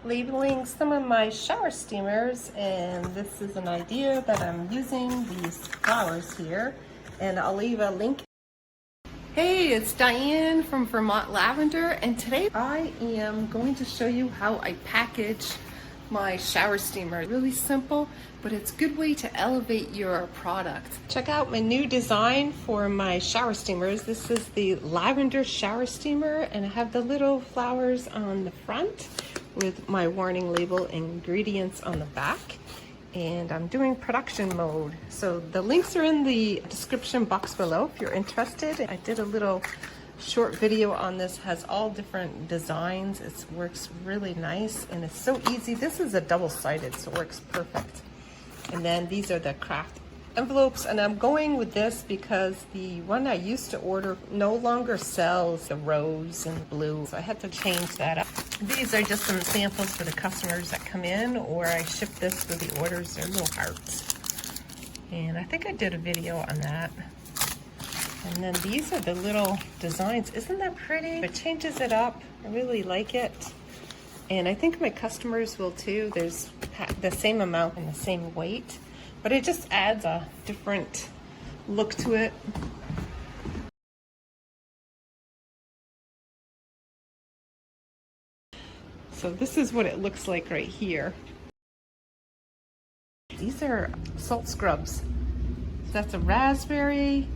labeling some of my shower steamers, and this is an idea that I'm using these flowers here, and I'll leave a link. Hey, it's Diane from Vermont Lavender, and today I am going to show you how I package my shower steamer. Really simple, but it's a good way to elevate your product. Check out my new design for my shower steamers. This is the Lavender Shower Steamer, and I have the little flowers on the front with my warning label ingredients on the back. And I'm doing production mode. So the links are in the description box below if you're interested. I did a little short video on this, has all different designs. It works really nice and it's so easy. This is a double-sided, so it works perfect. And then these are the craft envelopes, and I'm going with this because the one I used to order no longer sells the rose and blue, so I had to change that up. These are just some samples for the customers that come in, or I ship this with the orders. They're little hearts, and I think I did a video on that. And then these are the little designs. Isn't that pretty? It changes it up. I really like it, and I think my customers will too. There's the same amount and the same weight, but it just adds a different look to it. So this is what it looks like right here. These are salt scrubs. That's a raspberry,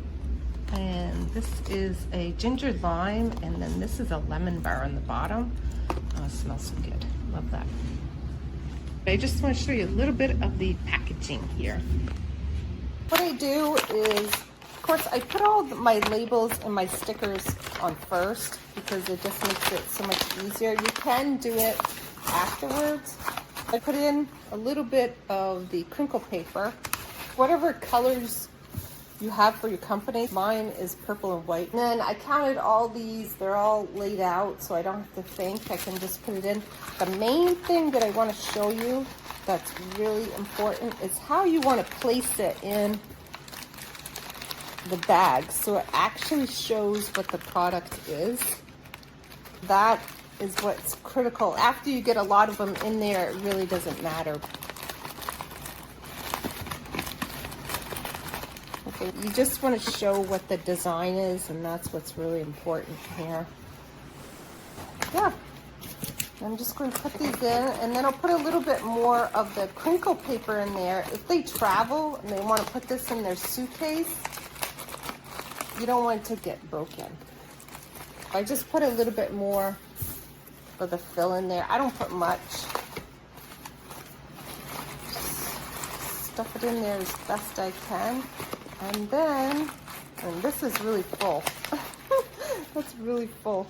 and this is a ginger lime, and then this is a lemon bar on the bottom. Oh, it smells so good. Love that. I just want to show you a little bit of the packaging here. What I do is, of course, I put all my labels and my stickers on first because it just makes it so much easier. You can do it afterwards. I put in a little bit of the crinkle paper, whatever colors you have for your company. Mine is purple and white. And then I counted all these. They're all laid out, so I don't have to think. I can just put it in. The main thing that I want to show you that's really important is how you want to place it in the bag, so it actually shows what the product is. That is what's critical. After you get a lot of them in there, it really doesn't matter. Okay, you just want to show what the design is, and that's what's really important here. Yeah, I'm just going to put these in, and then I'll put a little bit more of the crinkle paper in there. If they travel and they want to put this in their suitcase, you don't want it to get broken. I just put a little bit more for the fill in there. I don't put much. Just stuff it in there as best I can. And then, and this is really full. That's really full.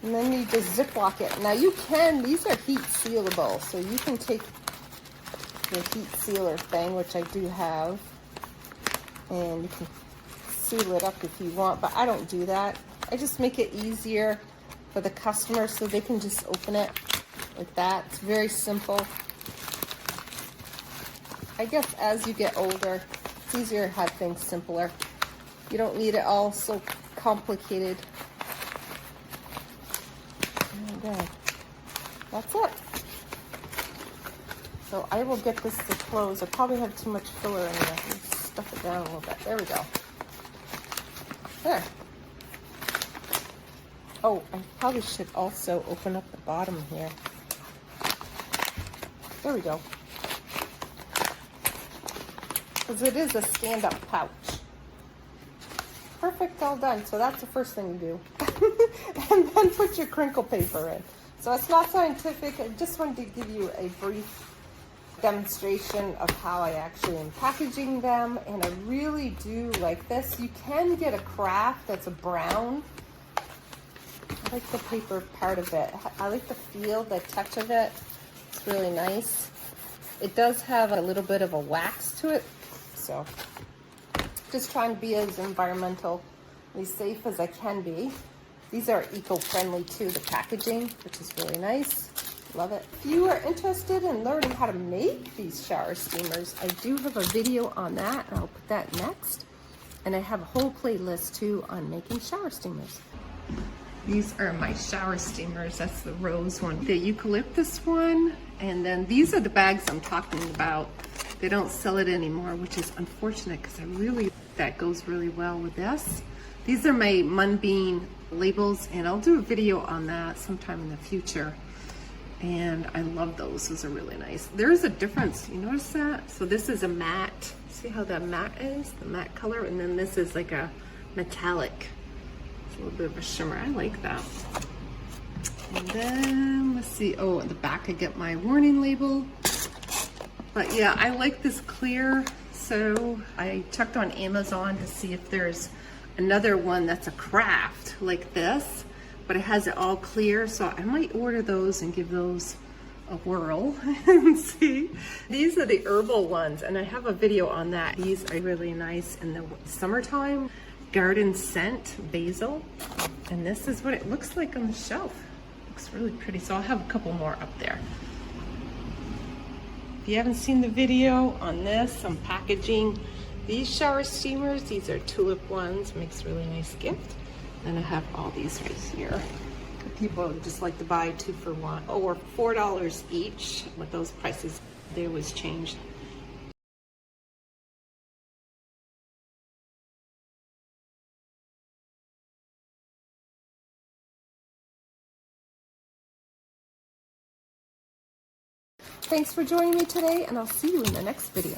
And then you just Ziploc it. Now you can, these are heat sealable, so you can take your heat sealer thing, which I do have, and you can seal it up if you want, but I don't do that. I just make it easier for the customer so they can just open it like that. It's very simple. I guess as you get older, it's easier to have things simpler. You don't need it all so complicated. And that's it. So I will get this to close. I probably have too much filler in there. Let's stuff it down a little bit. There we go. There. Oh, I probably should also open up the bottom here. There we go. Because it is a stand-up pouch. Perfect, all done. So that's the first thing you do. And then put your crinkle paper in. So it's not scientific. I just wanted to give you a brief demonstration of how I actually am packaging them, and I really do like this. You can get a craft that's a brown. I like the paper part of it. I like the feel, the touch of it. It's really nice. It does have a little bit of a wax to it, so just trying to be as environmentally safe as I can be. These are eco-friendly too, the packaging, which is really nice. Love it. If you are interested in learning how to make these shower steamers, I do have a video on that, and I'll put that next. And I have a whole playlist too on making shower steamers. These are my shower steamers. That's the rose one. The eucalyptus one. And then these are the bags I'm talking about. They don't sell it anymore, which is unfortunate because that goes really well with this. These are my Moonbeam labels, and I'll do a video on that sometime in the future. And I love those. Those are really nice. There's a difference. You notice that? So this is a matte. See how that matte is? The matte color. And then this is like a metallic. A little bit of a shimmer. I like that. And then let's see. Oh, at the back I get my warning label. But yeah, I like this clear. So I checked on Amazon to see if there's another one that's a craft like this, but it has it all clear. So I might order those and give those a whirl and see. These are the herbal ones, and I have a video on that. These are really nice in the summertime. Garden scent basil, and this is what it looks like on the shelf. Looks really pretty. So I'll have a couple more up there. If you haven't seen the video on this, I'm packaging these shower steamers. These are tulip ones. Makes a really nice gift. And I have all these right here. People just like to buy 2 for 1 or $4 each. With those prices, they always change. Thanks for joining me today, and I'll see you in the next video.